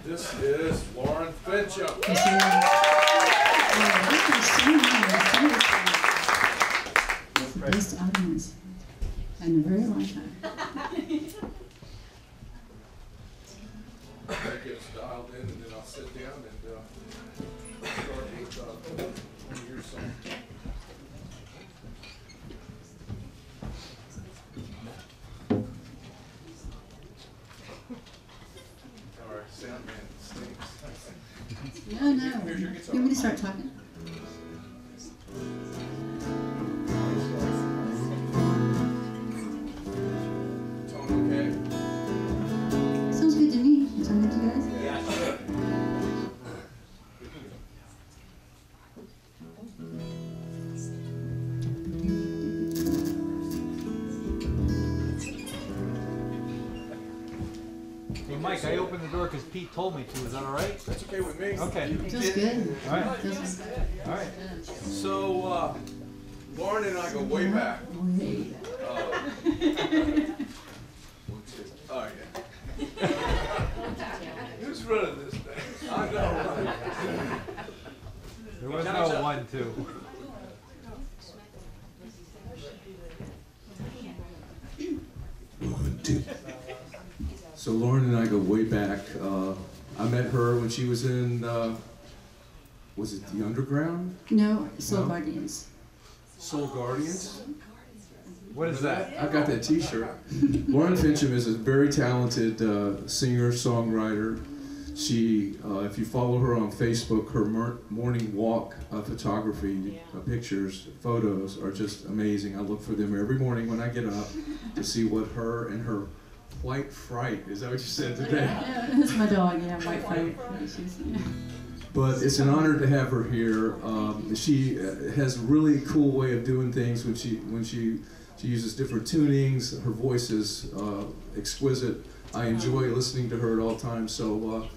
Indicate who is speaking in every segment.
Speaker 1: This is Lauren Fincham.
Speaker 2: Best audience in a very long time.
Speaker 1: I get dialed in and then I'll sit down and start with your song. All right, sound man stinks.
Speaker 2: No, no. You want me to start talking?
Speaker 1: Tone okay?
Speaker 2: Sounds good to me. Sounds good to you guys?
Speaker 1: Yeah, sure.
Speaker 3: Hey Mike, I opened the door because Pete told me to. Is that all right?
Speaker 1: That's okay with me.
Speaker 3: Okay.
Speaker 2: Feels good.
Speaker 3: All right.
Speaker 2: Feels good.
Speaker 3: All right.
Speaker 1: So, Lauren and I go way back. Oh, yeah. Who's running this thing? I know.
Speaker 3: There was no 1, 2.
Speaker 1: One, two. So Lauren and I go way back. I met her when she was in, was it the Underground?
Speaker 2: No, Soul Guardians.
Speaker 1: Soul Guardians?
Speaker 3: What is that?
Speaker 1: I got that t-shirt. Lauren Fincham is a very talented singer, songwriter. She, if you follow her on Facebook, her morning walk photography, pictures, photos are just amazing. I look for them every morning when I get up to see what her and her White Fright, is that what you said today?
Speaker 2: Yeah, that's my dog, yeah, White Fright.
Speaker 1: But it's an honor to have her here. She has a really cool way of doing things when she uses different tunings. Her voice is exquisite. I enjoy listening to her at all times. So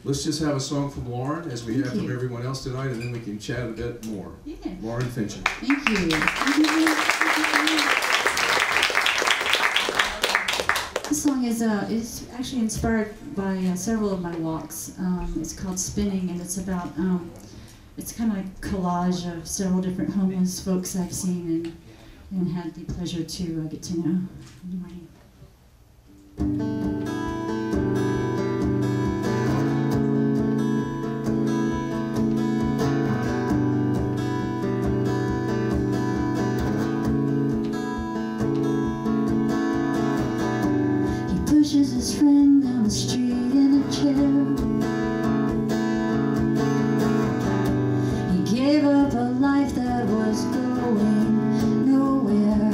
Speaker 1: let's just have a song from Lauren, as we have from everyone else tonight, and then we can chat a bit more.
Speaker 2: Yeah.
Speaker 1: Lauren Fincham.
Speaker 2: Thank you. This song is actually inspired by several of my walks. It's called Spinning, and it's about, it's kind of like a collage of several different homeless folks I've seen and had the pleasure to get to know in the morning. Pushes his friend down the street in a chair. He gave up a life that was going nowhere.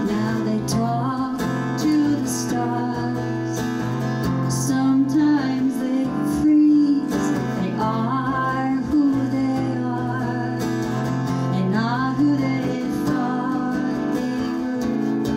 Speaker 2: Now they talk to the stars. Sometimes they freeze. They are who they are, and not who they thought they would be.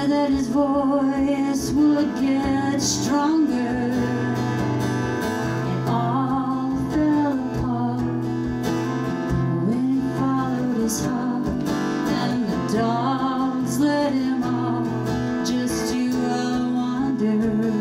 Speaker 2: said that his voice would get stronger. It all fell apart when he followed his heart, and the dogs let him off just to wander.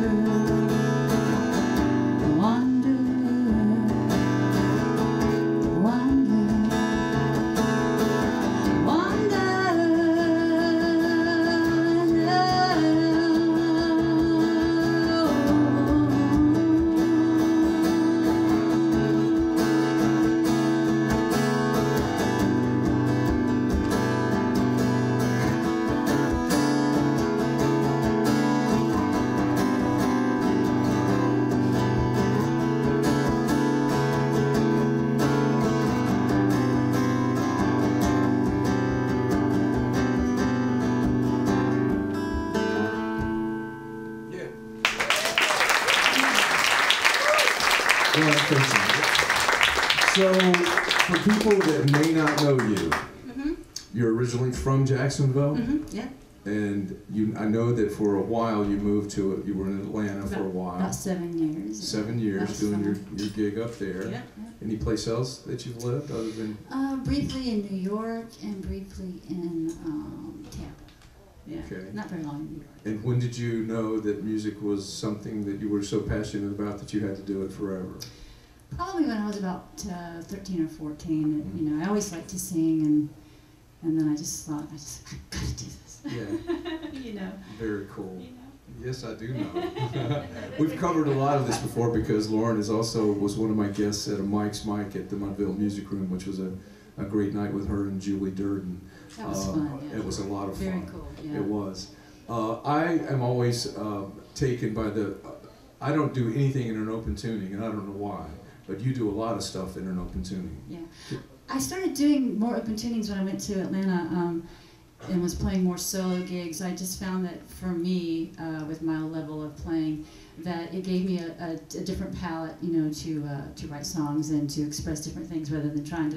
Speaker 1: So, for people that may not know you, you're originally from Jacksonville,
Speaker 2: Yeah.
Speaker 1: and I know that for a while you moved to you were in Atlanta for a while.
Speaker 2: About 7 years.
Speaker 1: 7 years doing your gig up there.
Speaker 2: Yeah.
Speaker 1: Any place else that you've lived other than?
Speaker 2: Briefly in New York and briefly in Tampa. Yeah.
Speaker 1: Okay.
Speaker 2: Not very long in New York.
Speaker 1: And when did you know that music was something that you were so passionate about that you had to do it forever?
Speaker 2: Probably when I was about 13 or 14. You know, I always liked to sing, and then I just thought, I've got to do this.
Speaker 1: Yeah.
Speaker 2: You know.
Speaker 1: Very cool.
Speaker 2: You know.
Speaker 1: Yes, I do know. We've covered a lot of this before because Lauren was one of my guests at a Mike's Mike at the Mudville Music Room, which was a great night with her and Julie Durden.
Speaker 2: That was fun. Yeah.
Speaker 1: It was a lot of fun.
Speaker 2: Very cool. Yeah.
Speaker 1: It was. I am always taken by I don't do anything in an open tuning, and I don't know why. But you do a lot of stuff in an open tuning.
Speaker 2: Yeah. I started doing more open tunings when I went to Atlanta and was playing more solo gigs. I just found that for me, with my level of playing, that it gave me a different palette, you know, to write songs and to express different things rather than trying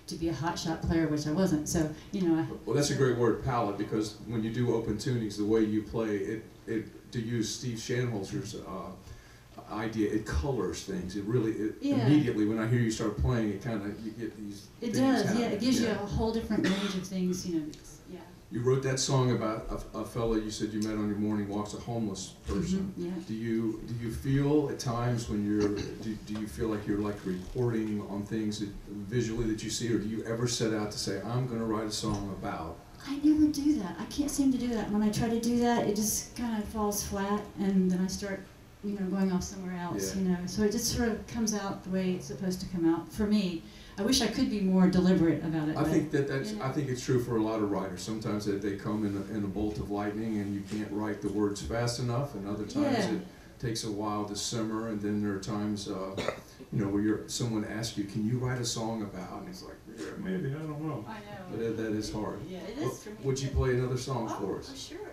Speaker 2: to be a hotshot player, which I wasn't. So, you know.
Speaker 1: Well, that's a great word, palette, because when you do open tunings, the way you play to use Steve Shanholzer's idea, it colors things. It really, immediately when I hear you start playing, you get these.
Speaker 2: It does, yeah. It gives you a whole different range of things, you know. Yeah.
Speaker 1: You wrote that song about a fella you said you met on your morning walks, a homeless person.
Speaker 2: Yeah.
Speaker 1: Do you feel at times when do you feel like you're like reporting on things visually that you see, or do you ever set out to say, I'm going to write a song about?
Speaker 2: I never do that. I can't seem to do that. When I try to do that, it just kind of falls flat, and then I start, you know, going off somewhere else, you know. So it just sort of comes out the way it's supposed to come out for me. I wish I could be more deliberate about it.
Speaker 1: I think that's. You know. I think it's true for a lot of writers. Sometimes they come in a bolt of lightning, and you can't write the words fast enough, and other times it takes a while to simmer. And then there are times, you know, where someone asks you, "Can you write a song about?" And it's like, "Yeah, maybe, I don't know."
Speaker 2: I know.
Speaker 1: But that is hard.
Speaker 2: Yeah, it is for me.
Speaker 1: Would you play another song for us?
Speaker 2: Oh, sure.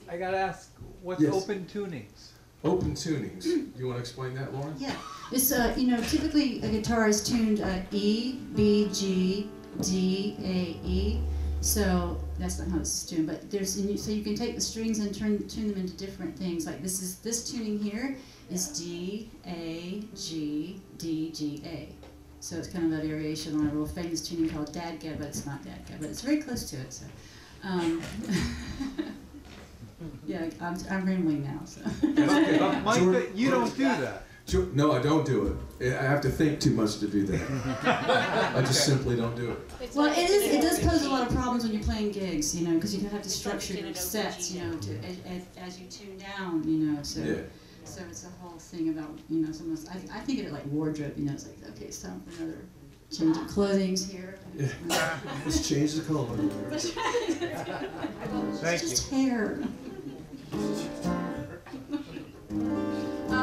Speaker 3: I gotta ask, what's open tunings?
Speaker 1: Open tunings. You want to explain that, Lauren?
Speaker 2: Yeah. It's you know, typically a guitar is tuned E, B, G, D, A, E. So that's not how it's tuned. But so you can take the strings and tune them into different things. Like this tuning here is D, A, G, D, G, A. So it's kind of a variation on a real famous tuning called Dadgad, but it's not Dadgad, but it's very close to it. So. Yeah, I'm rambling now. So.
Speaker 3: Mike, you don't do that.
Speaker 1: No, I don't do it. I have to think too much to do that. I just simply don't do it.
Speaker 2: Well, it does pose a lot of problems when you're playing gigs, you know, because you have to structure your sets, you know, as you tune down, you know. So, so it's a whole thing about, you know, I think of it like wardrobe, you know. It's like, okay, it's time for another change of clothing here.
Speaker 1: Yeah. Let's change the color.
Speaker 3: Thank you.
Speaker 2: Just hair.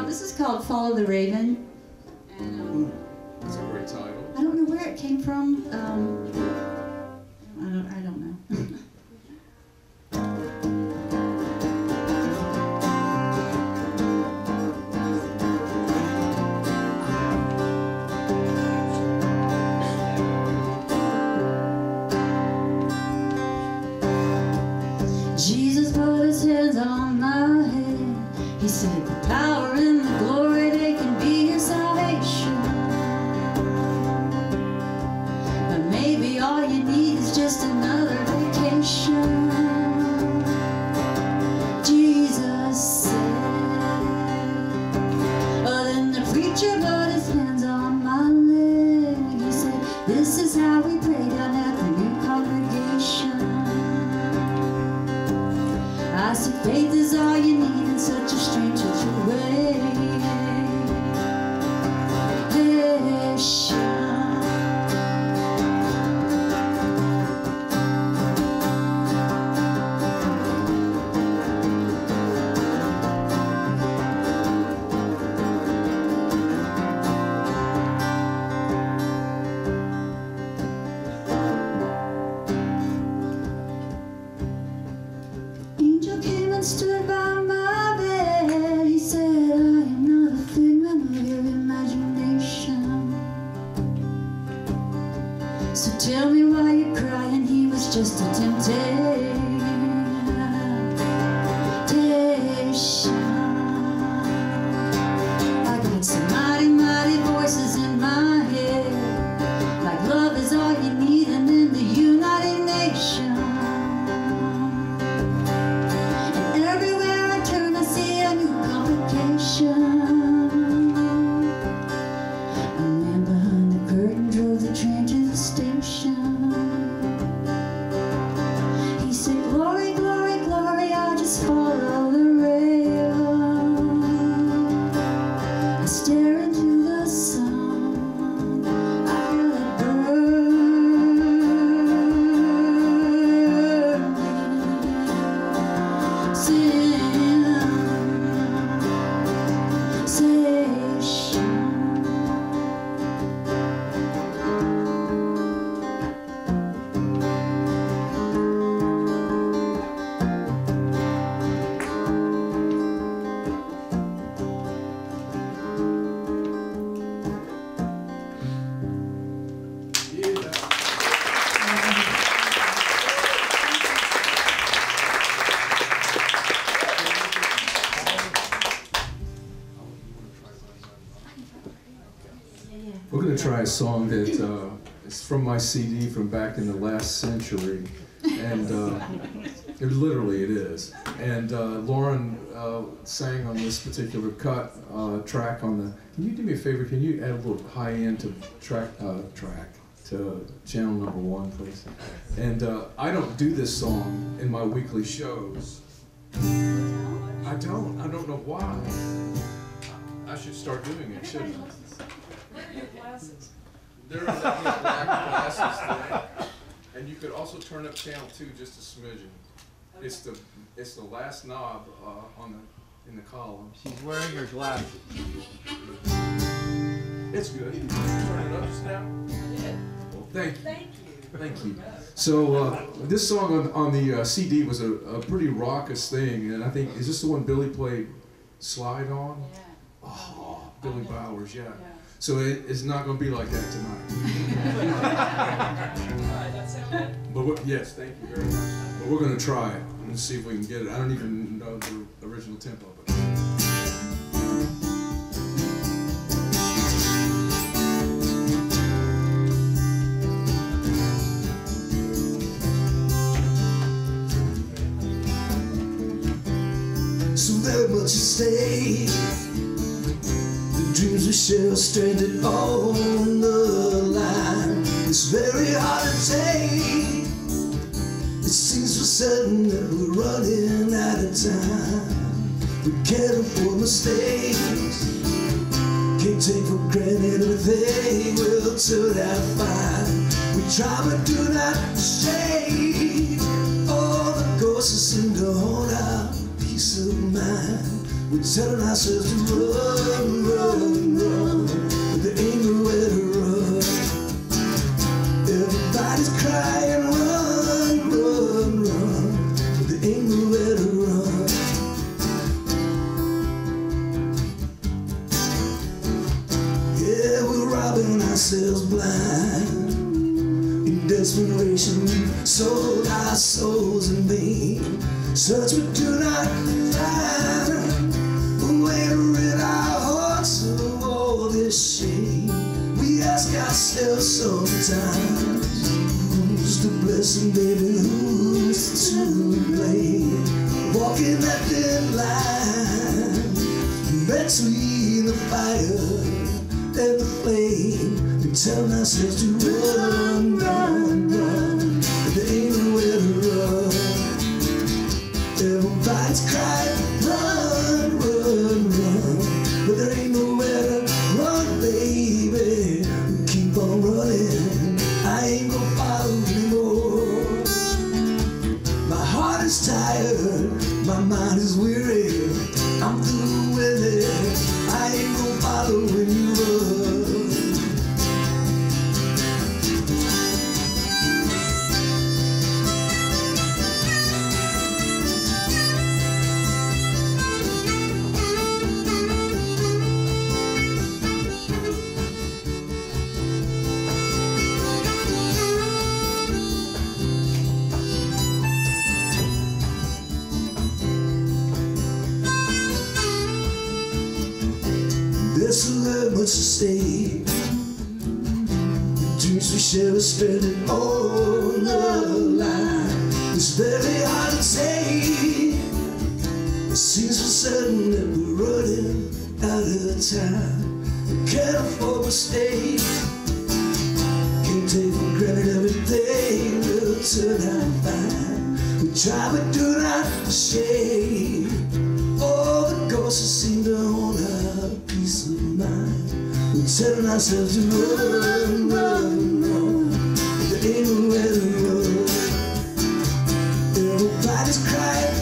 Speaker 2: This is called Follow the Raven. And,
Speaker 1: that's a great title.
Speaker 2: I don't know where it came from. I don't know. Jesus put hands on my head. He said, the power and the glory, they can be your salvation. But maybe all you need is just another vacation. Jesus said. Oh, then the preacher put his hands on my leg. He said, this is how we pray down at the new congregation. I said, faith is all you need in such a strange way. Angel came and stood by my bed. He said, I am not a figment of your imagination. So tell me why you're crying. He was just a temptation. I got some mighty, mighty voices in my head, like love is all you need, and in the United Nations. A man behind the curtain drove the train to the station. He said, glory, glory, glory, I'll just follow the rail. I stare into the sun, I feel it burn me. Sensation.
Speaker 1: We're going to try a song that is from my CD from back in the last century, and literally it is. And Lauren sang on this particular track on the. Can you do me a favor? Can you add a little high end to track to channel number 1, please? And I don't do this song in my weekly shows. I don't know why. I should start doing it, shouldn't I? There are black glasses there. And you could also turn up channel 2 just a smidgen. It's the last knob in the column.
Speaker 3: She's wearing her glasses.
Speaker 1: It's good. Turn it up just now. Well, thank you. Thank you. So this song on the CD was a pretty raucous thing, and I think, is this the one Billy played slide on?
Speaker 2: Yeah.
Speaker 1: Oh, Billy Bowers, yeah. So it's not going to be like that tonight. But yes, thank you very much. But we're going to try it and see if we can get it. I don't even know the original tempo, but.
Speaker 4: So very much at stake. The dreams we share stranded on the line. It's very hard to take. It seems for certain that we're running out of time. We can't afford mistakes. Can't take for granted everything will turn out fine. We try but do not stray. All the ghosts seem to haunt our peace of mind. We're telling ourselves to run, run, run, but there ain't nowhere to run. Everybody's crying, run, run, run, but there ain't nowhere to run. Yeah, we're robbing ourselves blind. In desperation, we sold our souls in vain. Such we do not find a way to rid our hearts of all this shame. We ask ourselves sometimes, who's the blessing, baby, who's to blame? Walking that thin line between the fire and the flame. We tell ourselves to run, run, run, but there ain't nowhere to run. Everybody's crying, run, run, run, but there ain't nowhere to run, baby. Keep on running, I ain't gonna follow anymore. My heart is tired, my mind is weary, I'm through with it, I ain't gonna follow when you run. There's so much to say. The dreams we share are spending on the line. It's very hard to say. It seems so certain that we're running out of time. We can't afford mistakes. Can't take for granted everything will turn out fine. We try but do not shame. All the ghosts that seem to own our peace of mind. We're telling ourselves to run, run, run, but there ain't nowhere to run. Everybody's crying,